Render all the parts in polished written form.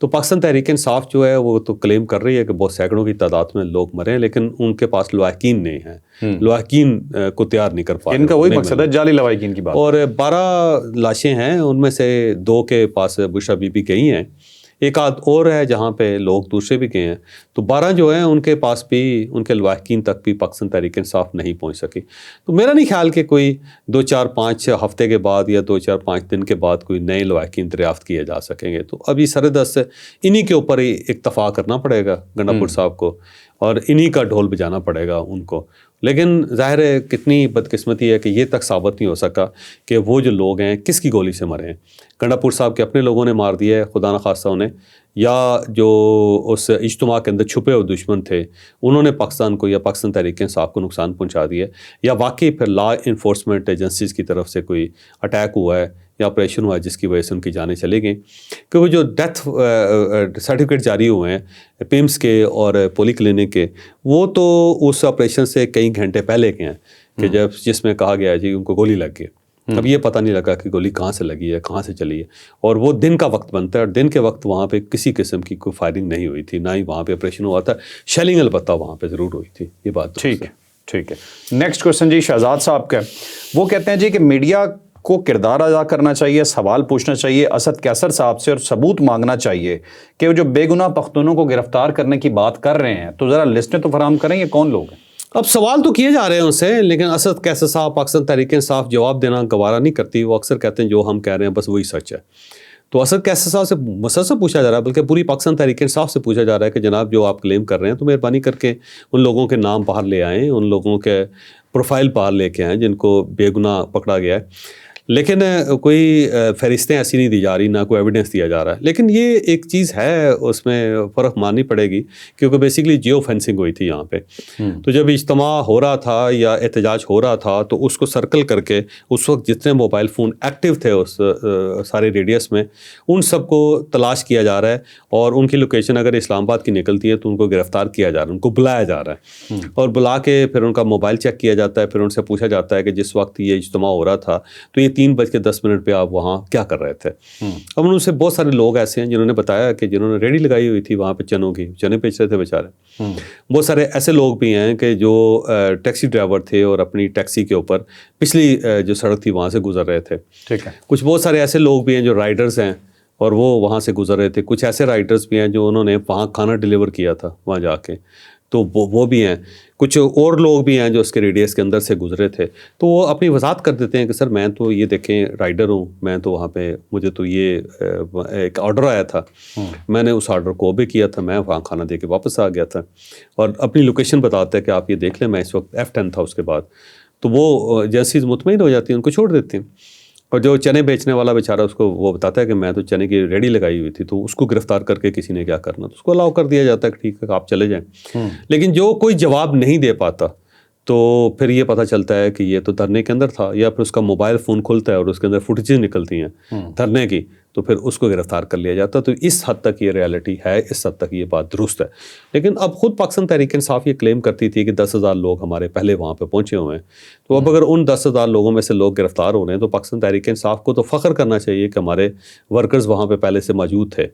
تو پاکستان تحریک انصاف جو ہے وہ تو کلیم کر رہی ہے کہ بہت سینکڑوں کی تعداد میں لوگ مرے ہیں، لیکن ان کے پاس لواحقین نہیں ہیں، لواحقین کو تیار نہیں کر پا رہے، ان کا وہی مقصد ہے جعلی لواحقین کی بات. اور 12 لاشیں ہیں، ان میں سے 2 کے پاس بشرا بی بی گئی ہیں، ایک آدھ اور ہے جہاں پہ لوگ دوسرے بھی گئے ہیں، تو 12 جو ہیں ان کے پاس بھی، ان کے لواحقین تک بھی پاکستان تحریک انصاف نہیں پہنچ سکی. تو میرا نہیں خیال کہ کوئی 2-4-5 ہفتے کے بعد یا 2-4-5 دن کے بعد کوئی نئے لواحقین دریافت کیے جا سکیں گے. تو ابھی سردست انہی کے اوپر ہی اکتفا کرنا پڑے گا گنڈا پور صاحب کو، اور انہی کا ڈھول بجانا پڑے گا ان کو. لیکن ظاہر ہے کتنی بدقسمتی ہے کہ یہ تک ثابت نہیں ہو سکا کہ وہ جو لوگ ہیں کس کی گولی سے مرے ہیں. گنڈا پور صاحب کے اپنے لوگوں نے مار دیا ہے خدا نخواستہ انہیں، یا جو اس اجتماع کے اندر چھپے ہوئے دشمن تھے انہوں نے پاکستان کو یا پاکستان تحریک انصاف کو نقصان پہنچا دیا ہے، یا واقعی پھر لا انفورسمنٹ ایجنسیز کی طرف سے کوئی اٹیک ہوا ہے یا آپریشن ہوا ہے جس کی وجہ سے ان کی جانیں چلی گئیں. کیونکہ جو ڈیتھ سرٹیفکیٹ جاری ہوئے ہیں پیمس کے اور پولی کلینک کے، وہ تو اس آپریشن سے کئی گھنٹے پہلے کے ہیں کہ جس میں کہا گیا ہے جی ان کو گولی لگ گئی. اب یہ پتہ نہیں لگا کہ گولی کہاں سے لگی ہے، کہاں سے چلی ہے، اور وہ دن کا وقت بنتا ہے، اور دن کے وقت وہاں پہ کسی قسم کی کوئی فائرنگ نہیں ہوئی تھی، نہ ہی وہاں پہ آپریشن ہوا تھا. شیلنگ البتہ وہاں پہ ضرور ہوئی تھی. یہ بات ٹھیک ہے، ٹھیک ہے. نیکسٹ کوشچن جی شہزاد صاحب کا، وہ کہتے ہیں جی کہ میڈیا کو کردار ادا کرنا چاہیے، سوال پوچھنا چاہیے اسد کیسر صاحب سے، اور ثبوت مانگنا چاہیے کہ وہ جو بے گناہ پختونوں کو گرفتار کرنے کی بات کر رہے ہیں، تو ذرا لسٹیں تو فراہم کریں یہ کون لوگ ہیں. اب سوال تو کیے جا رہے ہیں ان سے، لیکن اسد کیسر صاحب پاکستان تحریک انصاف جواب دینا گوارا نہیں کرتی. وہ اکثر کہتے ہیں جو ہم کہہ رہے ہیں بس وہی سچ ہے. تو اسد کیسر صاحب سے مسلسل پوچھا جا رہا ہے، بلکہ پوری پاکستان تحریک انصاف سے پوچھا جا رہا ہے کہ جناب جو آپ کلیم کر رہے ہیں تو مہربانی کر کے ان لوگوں کے نام باہر لے آئیں، ان لوگوں کے پروفائل باہر لے کے آئیں جن کو بے گناہ پکڑا گیا ہے. لیکن کوئی فہرستیں ایسی نہیں دی جا رہی، نہ کوئی ایویڈنس دیا جا رہا ہے. لیکن یہ ایک چیز ہے اس میں فرق ماننی پڑے گی، کیونکہ بیسیکلی جیو فینسنگ ہوئی تھی یہاں پہ. تو جب اجتماع ہو رہا تھا یا احتجاج ہو رہا تھا تو اس کو سرکل کر کے اس وقت جتنے موبائل فون ایکٹیو تھے اس سارے ریڈیس میں، ان سب کو تلاش کیا جا رہا ہے، اور ان کی لوکیشن اگر اسلام آباد کی نکلتی ہے تو ان کو گرفتار کیا جا رہا ہے، ان کو بلایا جا رہا ہے، اور بلا کے پھر ان کا موبائل چیک کیا جاتا ہے. پھر ان سے پوچھا جاتا ہے کہ جس وقت یہ اجتماع ہو رہا تھا تو یہ 3:10 پہ آپ وہاں کیا کر رہے تھے. اب ان سے بہت سارے لوگ ایسے ہیں جنہوں نے بتایا کہ جنہوں نے ریڈی لگائی ہوئی تھی وہاں پہ چنوں کی، چنے بیچ رہے تھے بیچارے. بہت سارے ایسے لوگ بھی ہیں کہ جو ٹیکسی ڈرائیور تھے اور اپنی ٹیکسی کے اوپر پچھلی جو سڑک تھی وہاں سے گزر رہے تھے. ٹھیک ہے. کچھ بہت سارے ایسے لوگ بھی ہیں جو رائڈرز ہیں اور وہ وہاں سے گزر رہے تھے. کچھ ایسے رائڈرز بھی ہیں جو انہوں نے وہاں کھانا ڈیلیور کیا تھا وہاں جا کے، تو وہ بھی ہیں. کچھ اور لوگ بھی ہیں جو اس کے ریڈیس کے اندر سے گزرے تھے. تو وہ اپنی وضاحت کر دیتے ہیں کہ سر میں تو یہ دیکھیں رائڈر ہوں، میں تو وہاں پہ مجھے تو یہ ایک آرڈر آیا تھا، میں نے اس آرڈر کو اوبے کیا تھا، میں وہاں کھانا دے کے واپس آ گیا تھا. اور اپنی لوکیشن بتاتا ہے کہ آپ یہ دیکھ لیں، میں اس وقت F10 تھا اس کے بعد. تو وہ ایجنسیز مطمئن ہو جاتی ہیں، ان کو چھوڑ دیتی ہیں. اور جو چنے بیچنے والا بیچارہ اس کو وہ بتاتا ہے کہ میں تو چنے کی ریڈی لگائی ہوئی تھی، تو اس کو گرفتار کر کے کسی نے کیا کرنا، تو اس کو الاؤ کر دیا جاتا ہے کہ ٹھیک ہے آپ چلے جائیں. لیکن جو کوئی جواب نہیں دے پاتا تو پھر یہ پتہ چلتا ہے کہ یہ تو دھرنے کے اندر تھا، یا پھر اس کا موبائل فون کھلتا ہے اور اس کے اندر فوٹیجز نکلتی ہیں دھرنے کی، تو پھر اس کو گرفتار کر لیا جاتا. تو اس حد تک یہ ریالٹی ہے، اس حد تک یہ بات درست ہے. لیکن اب خود پاکستان تحریک انصاف یہ کلیم کرتی تھی کہ 10,000 لوگ ہمارے پہلے وہاں پہ پہنچے ہوئے ہیں. تو اب اگر ان 10,000 لوگوں میں سے لوگ گرفتار ہو رہے ہیں تو پاکستان تحریک انصاف کو تو فخر کرنا چاہیے کہ ہمارے ورکرز وہاں پہ پہلے سے موجود تھے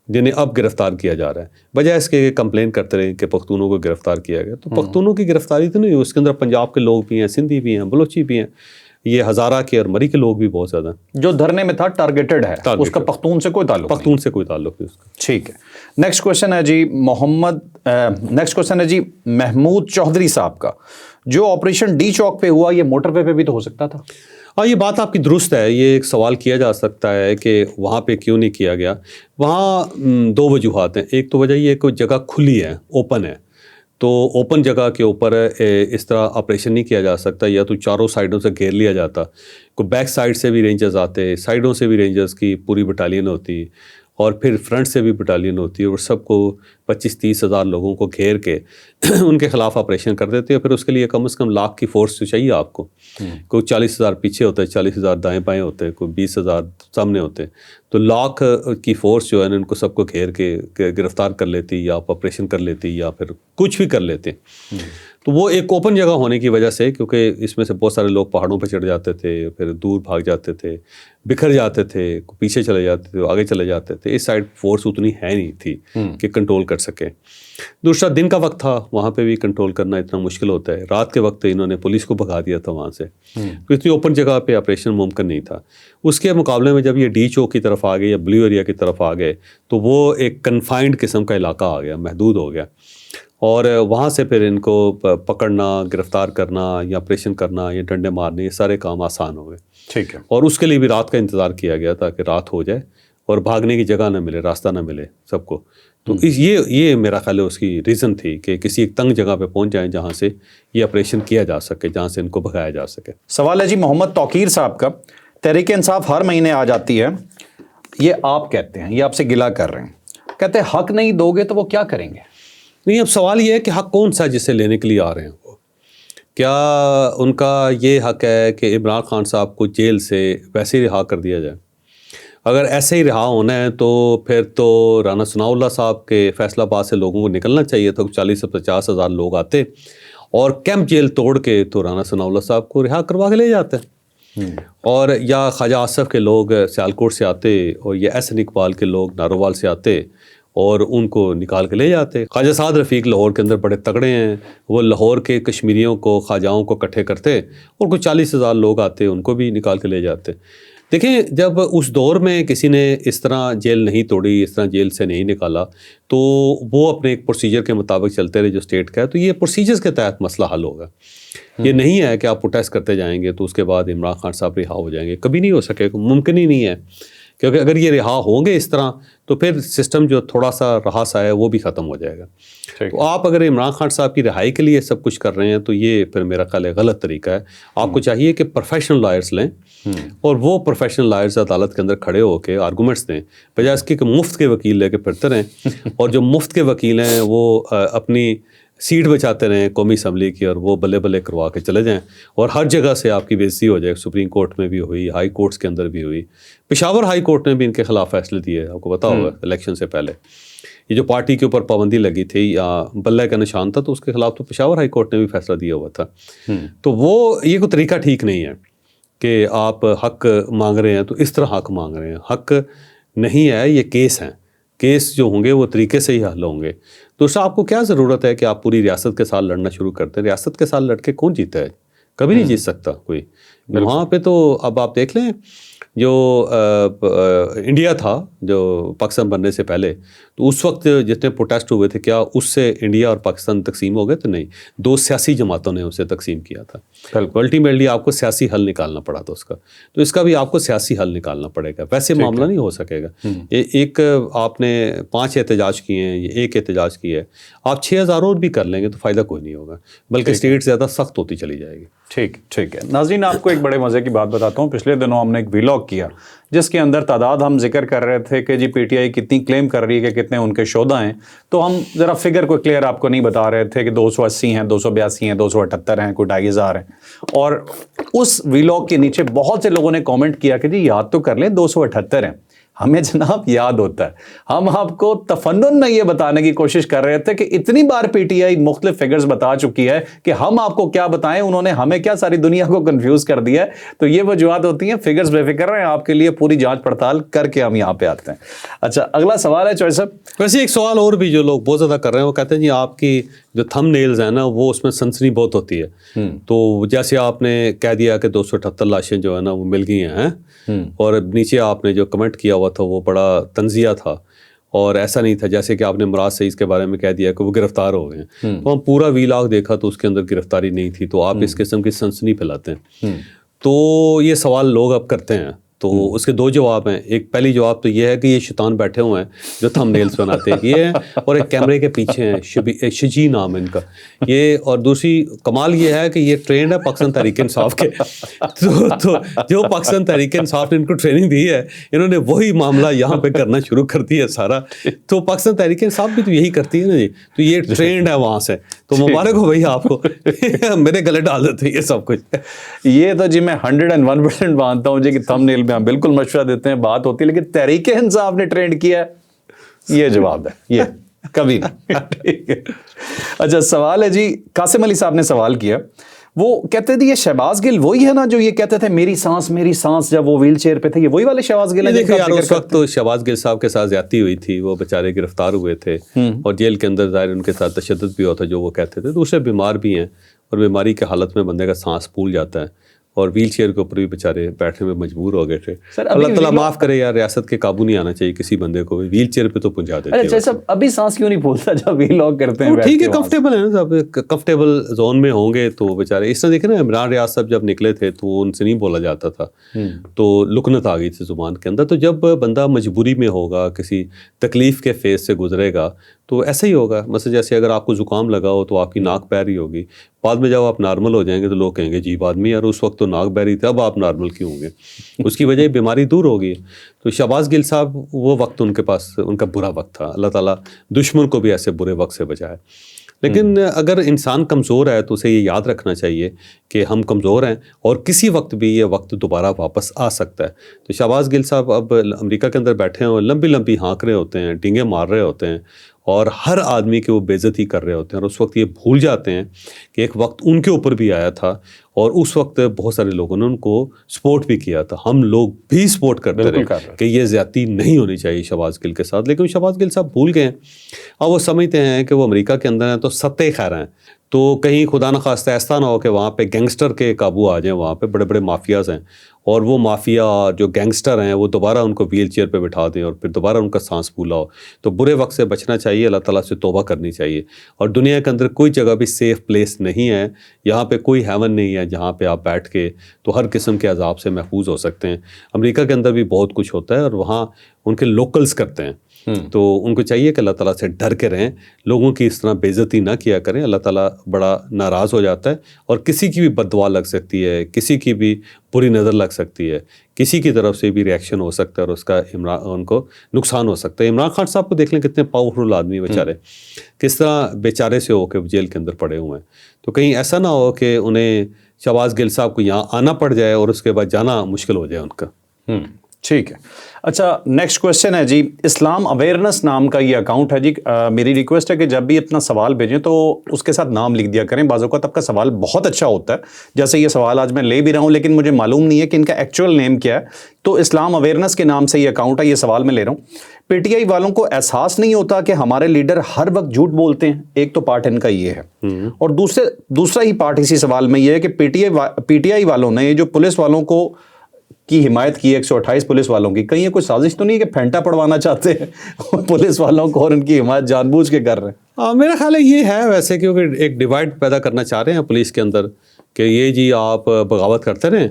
جنہیں اب گرفتار کیا جا رہا ہے، بجائے اس کے کمپلین کرتے رہے کہ پختونوں کو گرفتار کیا گیا. تو پختونوں کی گرفتاری تو نہیں ہوئی، اس کے اندر پنجاب کے لوگ بھی ہیں، سندھی بھی ہیں، بلوچی بھی ہیں، یہ ہزارہ کے اور مری کے لوگ بھی بہت زیادہ ہیں. جو دھرنے میں تھا ٹارگیٹڈ ہے، اس کا پختون سے کوئی تعلق نہیں. پختون سے کوئی تعلق نہیں اس کا. ٹھیک ہے. نیکسٹ کوشچن ہے جی نیکسٹ کوشچن ہے جی محمود چودھری صاحب کا، جو آپریشن ڈی چوک پہ ہوا یہ موٹر وے پہ بھی تو ہو سکتا تھا. ہاں یہ بات آپ کی درست ہے. یہ ایک سوال کیا جا سکتا ہے کہ وہاں پہ کیوں نہیں کیا گیا. وہاں 2 وجوہات ہیں. ایک تو وجہ یہ کہ جگہ کھلی ہے، اوپن ہے، تو اوپن جگہ کے اوپر اس طرح آپریشن نہیں کیا جا سکتا. یا تو چاروں سائڈوں سے گھیر لیا جاتا، کوئی بیک سائڈ سے بھی رینجرز آتے، سائڈوں سے بھی رینجرز کی پوری بٹالین ہوتی، اور پھر فرنٹ سے بھی بٹالین ہوتی ہے، اور سب کو 25-30 ہزار لوگوں کو گھیر کے ان کے خلاف آپریشن کر دیتے ہیں. پھر اس کے لیے کم از کم لاکھ کی فورس تو چاہیے آپ کو. کوئی 40 ہزار پیچھے ہوتا ہے, 40 ہزار دائیں بائیں ہوتے ہیں, کوئی 20 ہزار سامنے ہوتے ہیں. تو لاکھ کی فورس جو ہے نا ان کو سب کو گھیر کے گرفتار کر لیتی, یا آپ آپریشن کر لیتی, یا پھر کچھ بھی کر لیتے. تو وہ ایک اوپن جگہ ہونے کی وجہ سے, کیونکہ اس میں سے بہت سارے لوگ پہاڑوں پہ چڑھ جاتے تھے, پھر دور بھاگ جاتے تھے, بکھر جاتے تھے, پیچھے چلے جاتے تھے, آگے چلے جاتے تھے. اس سائڈ فورس اتنی ہے نہیں تھی کہ کنٹرول کر سکے. دوسرا دن کا وقت تھا, وہاں پہ بھی کنٹرول کرنا اتنا مشکل ہوتا ہے. رات کے وقت انہوں نے پولیس کو بھگا دیا تھا وہاں سے, تو اتنی اوپن جگہ پہ آپریشن ممکن نہیں تھا. اس کے مقابلے میں جب یہ ڈی چوک کی طرف آ گئے یا بلیو ایریا کی طرف آ گئے تو وہ ایک کنفائنڈ قسم کا علاقہ آ گیا, محدود ہو گیا, اور وہاں سے پھر ان کو پکڑنا, گرفتار کرنا یا آپریشن کرنا یا ڈنڈے مارنے, یہ سارے کام آسان ہو گئے. ٹھیک ہے. اور اس کے لیے بھی رات کا انتظار کیا گیا تاکہ رات ہو جائے اور بھاگنے کی جگہ نہ ملے, راستہ نہ ملے سب کو. تو یہ میرا خیال ہے اس کی ریزن تھی کہ کسی ایک تنگ جگہ پہ پہنچ جائیں جہاں سے یہ آپریشن کیا جا سکے, جہاں سے ان کو بھگایا جا سکے. سوال ہے جی محمد توقیر صاحب کا. تحریک انصاف ہر مہینے آ جاتی ہے, یہ آپ کہتے ہیں, یہ آپ سے گلہ کر رہے ہیں, کہتے ہیں حق نہیں دو گے تو وہ کیا کریں گے؟ نہیں, اب سوال یہ ہے کہ حق کون سا جسے لینے کے لیے آ رہے ہیں وہ. کیا ان کا یہ حق ہے کہ عمران خان صاحب کو جیل سے ویسے ہی رہا کر دیا جائے؟ اگر ایسے ہی رہا ہونا ہے تو پھر تو رانا ثناء اللہ صاحب کے فیصلہ آباد سے لوگوں کو نکلنا چاہیے تھا. 40 سے 50 ہزار لوگ آتے اور کیمپ جیل توڑ کے تو رانا ثناء اللہ صاحب کو رہا کروا کے لے جاتے. اور یا خواجہ آصف کے لوگ سیالکوٹ سے آتے, اور یا احسن اقبال کے لوگ نارووال سے آتے اور ان کو نکال کے لے جاتے. خواجہ سعد رفیق لاہور کے اندر بڑے تگڑے ہیں, وہ لاہور کے کشمیریوں کو, خواجاؤں کو اکٹھے کرتے اور کوئی 40 ہزار لوگ آتے, ان کو بھی نکال کے لے جاتے. دیکھیں, جب اس دور میں کسی نے اس طرح جیل نہیں توڑی, اس طرح جیل سے نہیں نکالا, تو وہ اپنے ایک پروسیجر کے مطابق چلتے رہے جو اسٹیٹ کا ہے, تو یہ پروسیجرز کے تحت مسئلہ حل ہوگا. یہ نہیں ہے کہ آپ پروٹیسٹ کرتے جائیں گے تو اس کے بعد عمران خان صاحب رہا ہو جائیں گے. کبھی نہیں ہو سکے, ممکن ہی نہیں ہے. کیونکہ اگر یہ رہا ہوں گے اس طرح تو پھر سسٹم جو تھوڑا سا رہا سا ہے وہ بھی ختم ہو جائے گا. تو آپ اگر عمران خان صاحب کی رہائی کے لیے سب کچھ کر رہے ہیں تو یہ پھر میرا خیال ہے غلط طریقہ ہے. آپ کو چاہیے کہ پروفیشنل لائرز لیں, اور وہ پروفیشنل لائرز عدالت کے اندر کھڑے ہو کے آرگومنٹس دیں, بجائے اس کی کہ مفت کے وکیل لے کے پھرتے رہیں. اور جو مفت کے وکیل ہیں وہ اپنی سیٹ بچاتے رہیں قومی اسمبلی کی, اور وہ بلے بلے کروا کے چلے جائیں, اور ہر جگہ سے آپ کی بےعزتی ہو جائے. سپریم کورٹ میں بھی ہوئی, ہائی کورٹس کے اندر بھی ہوئی, پشاور ہائی کورٹ نے بھی ان کے خلاف فیصلے دیے, آپ کو پتا ہوگا الیکشن سے پہلے. یہ جو پارٹی کے اوپر پابندی لگی تھی یا بلے کا نشان تھا, تو اس کے خلاف تو پشاور ہائی کورٹ نے بھی فیصلہ دیا ہوا تھا. تو وہ یہ کوئی طریقہ ٹھیک نہیں ہے کہ آپ حق مانگ رہے ہیں تو اس طرح حق مانگ رہے ہیں. حق نہیں ہے, یہ کیس ہیں. کیس جو ہوں گے وہ طریقے سے ہی حل ہوں گے. دوسرا, آپ کو کیا ضرورت ہے کہ آپ پوری ریاست کے ساتھ لڑنا شروع کرتے ہیں؟ ریاست کے ساتھ لڑ کے کون جیتا ہے؟ کبھی نہیں جیت سکتا کوئی. وہاں پہ تو اب آپ دیکھ لیں, جو انڈیا تھا جو پاکستان بننے سے پہلے, تو اس وقت جتنے پروٹیسٹ ہوئے تھے, کیا اس سے انڈیا اور پاکستان تقسیم ہو گئے؟ تو نہیں, 2 سیاسی جماعتوں نے اسے تقسیم کیا تھا. الٹیمیٹلی آپ کو سیاسی حل نکالنا پڑا تھا اس کا. تو اس کا بھی آپ کو سیاسی حل نکالنا پڑے گا, ویسے معاملہ نہیں ہو سکے گا. ایک آپ نے 5 احتجاج کیے ہیں, یہ 1 احتجاج کیا ہے, آپ 6000 اور بھی کر لیں گے تو فائدہ کوئی نہیں ہوگا, بلکہ اسٹیٹ زیادہ سخت ہوتی چلی جائے گی. ٹھیک ہے. ناظرین, آپ کو ایک بڑے مزے کی بات بتاتا ہوں. پچھلے دنوں ہم نے ایک ویلاگ کیا جس کے اندر تعداد ہم ذکر کر رہے تھے کہ جی پی ٹی آئی کتنی کلیم کر رہی ہے کہ کتنے ان کے شہداء ہیں, تو ہم ذرا فگر کو کلیئر آپ کو نہیں بتا رہے تھے کہ 280 ہیں, 282 ہیں, 278 ہیں, کوئی 2500 ہیں. اور اس ویلاگ کے نیچے بہت سے لوگوں نے کامنٹ کیا کہ جی یاد تو کر لیں 278 ہیں. ہمیں جناب یاد ہوتا ہے, ہم آپ کو تفنن میں یہ بتانے کی کوشش کر رہے تھے کہ اتنی بار پی ٹی آئی مختلف فگرز بتا چکی ہے کہ ہم آپ کو کیا بتائیں, انہوں نے ہمیں کیا ساری دنیا کو کنفیوز کر دیا ہے. تو یہ وجوہات ہوتی ہیں, فگرز بے فکر رہے ہیں, آپ کے لیے پوری جانچ پڑتال کر کے ہم یہاں پہ آتے ہیں. اچھا, اگلا سوال ہے چوہے صاحب. ویسے ایک سوال اور بھی جو لوگ بہت زیادہ کر رہے ہیں, وہ کہتے ہیں جی آپ کی جو تھم نیلز ہیں نا وہ اس میں سنسنی بہت ہوتی ہے. تو جیسے آپ نے کہہ دیا کہ 278 لاشیں جو ہے نا وہ مل گئی ہیں, اور نیچے آپ نے جو کمنٹ کیا ہوا تھا وہ بڑا تنزیہ تھا, اور ایسا نہیں تھا جیسے کہ آپ نے مراد سعید کے بارے میں کہہ دیا کہ وہ گرفتار ہو گئے ہیں. تو ہم پورا ویلاگ دیکھا تو اس کے اندر گرفتاری نہیں تھی, تو آپ اس قسم کی سنسنی پھیلاتے ہیں. تو یہ سوال لوگ اب کرتے ہیں تو اس کے دو جواب ہیں. ایک پہلی جواب تو یہ ہے کہ یہ شیطان بیٹھے ہوئے ہیں جو تھم نیلز بناتے ہیں یہ ہیں, اور ایک کیمرے کے پیچھے ہیں شجی نام ہے ان کا یہ. اور دوسری کمال یہ ہے کہ یہ ٹرینڈ ہے پاکستان تحریک انصاف کے. تو جو پاکستان تحریک انصاف نے ان کو ٹریننگ دی ہے انہوں نے وہی معاملہ یہاں پہ کرنا شروع کر دیا سارا. تو پاکستان تحریک انصاف بھی تو یہی کرتی ہے نا جی, تو یہ ٹرینڈ ہے وہاں سے. تو مبارک ہو بھائی آپ کو, میرے گلے ڈال دیتے ہیں یہ سب کچھ. یہ تو جی میں 101% مانتا ہوں جی کہ تھم نیل میں ہم بالکل مشورہ دیتے ہیں, بات ہوتی ہے, لیکن تحریک انصاف نے ٹرینڈ کیا ہے یہ جواب ہے, یہ کبھی نہیں. ٹھیک ہے. اچھا سوال ہے جی, قاسم علی صاحب نے سوال کیا, وہ کہتے تھے یہ شہباز گل وہی ہے نا جو یہ کہتے تھے میری سانس جب وہ ویل چیئر پہ تھے, یہ وہی والے شہباز گل ہیں؟ دیکھیں یار اس وقت تو شہباز گل صاحب کے ساتھ زیادتی ہوئی تھی, وہ بیچارے گرفتار ہوئے تھے اور جیل کے اندر ظاہر ان کے ساتھ تشدد بھی ہوتا جو وہ کہتے تھے. دوسرے بیمار بھی ہیں اور بیماری کے حالت میں بندے کا سانس پھول جاتا ہے اور ویل چیئر کے اوپر بھی بیچارے بیٹھنے میں مجبور ہو گئے تھے. اللہ تعالیٰ معاف کرے یار, ریاست کے قابو نہیں آنا چاہیے کسی بندے کو, ویل چیئر پہ تو پہنچا دیتے ہیں. اچھا صاحب ابھی سانس کیوں نہیں پھولتا جب وی لاگ کرتے ہیں؟ ٹھیک ہے کمفرٹیبل ہے نا صاحب, کمفرٹیبل زون میں ہوں گے تو بیچارے. اس طرح دیکھیں نا عمران ریاض صاحب جب نکلے تھے تو ان سے نہیں بولا جاتا تھا, تو لکنت آ گئی تھی زبان کے اندر. تو جب بندہ مجبوری میں ہوگا, کسی تکلیف کے فیز سے گزرے گا تو ایسا ہی ہوگا. مثلا جیسے اگر آپ کو زکام لگا ہو تو آپ کی ناک بہ رہی ہوگی, بعد میں جب آپ نارمل ہو جائیں گے تو لوگ کہیں گے جی آدمی یار اس وقت تو ناک بہ رہی تھی, اب آپ نارمل کیوں ہوں گے؟ اس کی وجہ بیماری دور ہوگی. تو شہباز گل صاحب وہ وقت ان کے پاس ان کا برا وقت تھا, اللہ تعالیٰ دشمن کو بھی ایسے برے وقت سے بچائے. لیکن اگر انسان کمزور ہے تو اسے یہ یاد رکھنا چاہیے کہ ہم کمزور ہیں اور کسی وقت بھی یہ وقت دوبارہ واپس آ سکتا ہے. تو شہباز گل صاحب اب امریکہ کے اندر بیٹھے ہیں اور لمبی ہانک رہے ہوتے ہیں, ڈینگے مار رہے ہوتے ہیں اور ہر آدمی کے وہ بے عزتی کر رہے ہوتے ہیں, اور اس وقت یہ بھول جاتے ہیں کہ ایک وقت ان کے اوپر بھی آیا تھا اور اس وقت بہت سارے لوگوں نے ان کو سپورٹ بھی کیا تھا. ہم لوگ بھی سپورٹ کرتے رہے کہ یہ زیادتی نہیں ہونی چاہیے شہباز گل کے ساتھ, لیکن شہباز گل صاحب بھول گئے ہیں. اب وہ سمجھتے ہیں کہ وہ امریکہ کے اندر ہیں تو ستے خیر ہیں, تو کہیں خدا نخواستہ ایسا نہ ہو کہ وہاں پہ گینگسٹر کے قابو آ جائیں, وہاں پہ بڑے بڑے مافیاز ہیں اور وہ مافیا جو گینگسٹر ہیں وہ دوبارہ ان کو ویل چیئر پہ بٹھا دیں اور پھر دوبارہ ان کا سانس پھولا ہو. تو برے وقت سے بچنا چاہیے, اللہ تعالیٰ سے توبہ کرنی چاہیے. اور دنیا کے اندر کوئی جگہ بھی سیف پلیس نہیں ہے, یہاں پہ کوئی ہیون نہیں ہے جہاں پہ آپ بیٹھ کے تو ہر قسم کے عذاب سے محفوظ ہو سکتے ہیں. امریکہ کے اندر بھی بہت کچھ ہوتا ہے اور وہاں ان کے لوکلز کرتے ہیں, تو ان کو چاہیے کہ اللہ تعالیٰ سے ڈر کے رہیں, لوگوں کی اس طرح بے عزتی نہ کیا کریں. اللہ تعالیٰ بڑا ناراض ہو جاتا ہے اور کسی کی بھی بد دعا لگ سکتی ہے, کسی کی بھی بری نظر لگ سکتی ہے, کسی کی طرف سے بھی ریئیکشن ہو سکتا ہے اور اس کا ان کو نقصان ہو سکتا ہے. عمران خان صاحب کو دیکھ لیں کتنے پاورفل آدمی بیچارے, کس طرح بیچارے سے ہو کے جیل کے اندر پڑے ہوئے ہیں. تو کہیں ایسا نہ ہو کہ انہیں شہباز گل صاحب کو یہاں آنا پڑ جائے اور اس کے بعد جانا مشکل ہو جائے ان کا. ٹھیک ہے. اچھا نیکسٹ کویشچن ہے جی, اسلام اویئرنیس نام کا یہ اکاؤنٹ ہے جی. میری ریکویسٹ ہے کہ جب بھی اپنا سوال بھیجیں تو اس کے ساتھ نام لکھ دیا کریں. بعض اوقات آپ کا سوال بہت اچھا ہوتا ہے, جیسے یہ سوال آج میں لے بھی رہا ہوں لیکن مجھے معلوم نہیں ہے کہ ان کا ایکچوئل نیم کیا ہے. تو اسلام اویئرنیس کے نام سے یہ اکاؤنٹ ہے, یہ سوال میں لے رہا ہوں. پی ٹی آئی والوں کو احساس نہیں ہوتا کہ ہمارے لیڈر ہر وقت جھوٹ بولتے ہیں. ایک تو پارٹ ان کا یہ ہے, اور دوسرا ہی پارٹ اسی سوال میں یہ ہے کہ پی ٹی آئی والوں نے یہ جو پولیس والوں کو کی حمایت کی 128 پولیس والوں کی, کہیں یہ کوئی سازش تو نہیں ہے کہ پھینٹا پڑوانا چاہتے ہیں پولیس والوں کو اور ان کی حمایت جان بوجھ کے کر رہے ہیں؟ میرا خیال ہے یہ ہے ویسے, کیونکہ ایک ڈیوائڈ پیدا کرنا چاہ رہے ہیں پولیس کے اندر کہ یہ جی آپ بغاوت کرتے رہیں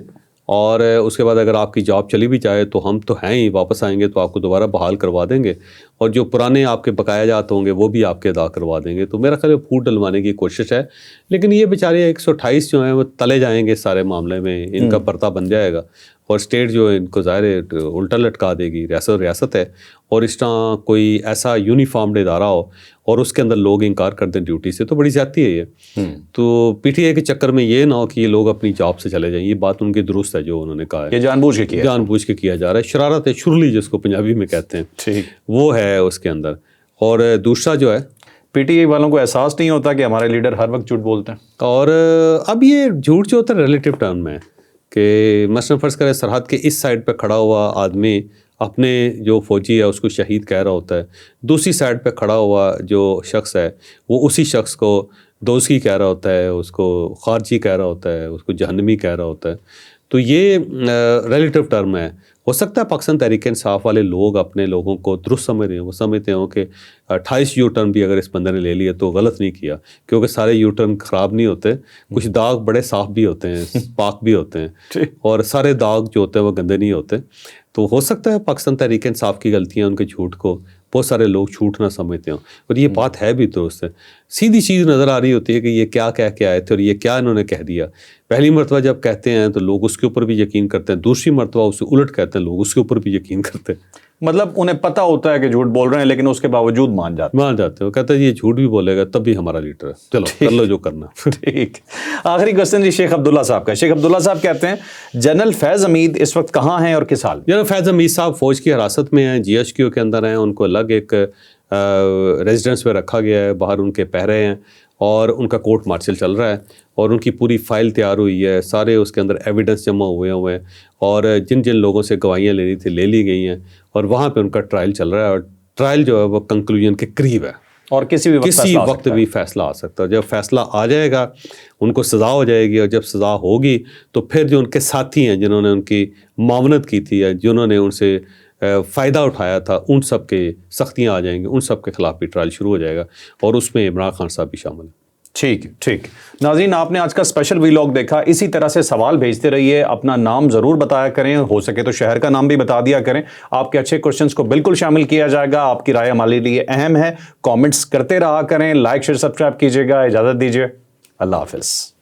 اور اس کے بعد اگر آپ کی جاب چلی بھی جائے تو ہم تو ہیں ہی, واپس آئیں گے تو آپ کو دوبارہ بحال کروا دیں گے اور جو پرانے آپ کے بقایا جات ہوں گے وہ بھی آپ کے ادا کروا دیں گے. تو میرا خیال ہے پھوٹ ڈلوانے کی کوشش ہے, لیکن یہ بیچارے 128 جو ہیں وہ تلے جائیں گے سارے معاملے میں, ان کا پرتا بن جائے گا اور اسٹیٹ جو ہے ان کو ظاہر ہے الٹا لٹکا دے گی. ریاست ہے اور اس طرح کوئی ایسا یونیفارمڈ ادارہ ہو اور اس کے اندر لوگ انکار کر دیں ڈیوٹی سے تو بڑی زیادتی ہے یہ. تو پی ٹی آئی کے چکر میں یہ نہ ہو کہ یہ لوگ اپنی جاب سے چلے جائیں. یہ بات ان کی درست ہے جو انہوں نے کہا ہے, یہ جان بوجھ کے کیا جا رہا ہے. شرارت ہے, شرلی جس کو پنجابی میں کہتے ہیں, وہ ہے اس کے اندر. اور دوسرا جو ہے پی ٹی آئی والوں کو احساس نہیں ہوتا کہ ہمارے لیڈر ہر وقت جھوٹ بولتے ہیں. اور اب یہ جھوٹ جو ہوتا ہے ریلیٹیو ٹرم میں کہ مثلاً فرض کرے سرحد کے اس سائڈ پہ کھڑا ہوا آدمی اپنے جو فوجی ہے اس کو شہید کہہ رہا ہوتا ہے, دوسری سائڈ پہ کھڑا ہوا جو شخص ہے وہ اسی شخص کو دوزخی کہہ رہا ہوتا ہے, اس کو خارجی کہہ رہا ہوتا ہے, اس کو جہنمی کہہ رہا ہوتا ہے. تو یہ ریلیٹیو ٹرم ہے ہو سکتا ہے پاکستان تحریک انصاف والے لوگ اپنے لوگوں کو درست سمجھ رہے ہیں، وہ سمجھتے ہوں کہ 28 یو ٹرن بھی اگر اس بندے نے لے لیا تو غلط نہیں کیا، کیونکہ سارے یو ٹرن خراب نہیں ہوتے، کچھ داغ بڑے صاف بھی ہوتے ہیں، پاک بھی ہوتے ہیں، اور سارے داغ جو ہوتے ہیں وہ گندے نہیں ہوتے. تو ہو سکتا ہے پاکستان تحریک انصاف کی غلطیاں، ان کے جھوٹ کو بہت سارے لوگ جھوٹ نہ سمجھتے ہوں، اور یہ بات ہے بھی درست ہے. سیدھی چیز نظر آ رہی ہوتی ہے کہ یہ کیا کہہ کے آئے تھے اور یہ کیا انہوں نے کہہ دیا. پہلی مرتبہ جب کہتے ہیں تو لوگ اس کے اوپر بھی یقین کرتے ہیں، دوسری مرتبہ اسے الٹ کہتے ہیں، لوگ اس کے اوپر بھی یقین کرتے ہیں. مطلب انہیں پتہ ہوتا ہے کہ جھوٹ بول رہے ہیں لیکن اس کے باوجود مان جاتے ہیں. وہ کہتے ہیں یہ جھوٹ بھی بولے گا تب بھی ہمارا لیڈر ہے، چلو کر لو جو کرنا. ٹھیک. آخری کوشچن جی شیخ عبداللہ صاحب کا. شیخ عبداللہ صاحب کہتے ہیں جنرل فیض حمید اس وقت کہاں ہیں اور کس حال میں؟ جنرل فیض حمید صاحب فوج کی حراست میں ہیں، GHQ کے اندر ہیں، ان کو الگ ایک ریزیڈنس میں رکھا گیا ہے، باہر ان کے پہرے ہیں، اور ان کا کورٹ مارشل چل رہا ہے، اور ان کی پوری فائل تیار ہوئی ہے، سارے اس کے اندر ایویڈنس جمع ہوئے ہیں، اور جن جن لوگوں سے گواہیاں لینی تھی لے لی گئی ہیں، اور وہاں پہ ان کا ٹرائل چل رہا ہے، اور ٹرائل جو ہے وہ کنکلوژن کے قریب ہے، اور کسی وقت بھی فیصلہ آ سکتا ہے. جب فیصلہ آ جائے گا ان کو سزا ہو جائے گی، اور جب سزا ہوگی تو پھر جو ان کے ساتھی ہیں جنہوں نے ان کی معاونت کی تھی، جنہوں نے ان سے فائدہ اٹھایا تھا، ان سب کے سختیاں آ جائیں گی، ان سب کے خلاف بھی ٹرائل شروع ہو جائے گا، اور اس میں عمران خان صاحب بھی شامل ہیں. ٹھیک. ناظرین آپ نے آج کا اسپیشل ویلاگ دیکھا. اسی طرح سے سوال بھیجتے رہیے، اپنا نام ضرور بتایا کریں، ہو سکے تو شہر کا نام بھی بتا دیا کریں. آپ کے اچھے کوشچنس کو بالکل شامل کیا جائے گا. آپ کی رائے ہمارے لیے اہم ہے. کامنٹس کرتے رہا کریں، لائک شیئر سبسکرائب کیجیے گا. اجازت دیجیے، اللہ حافظ.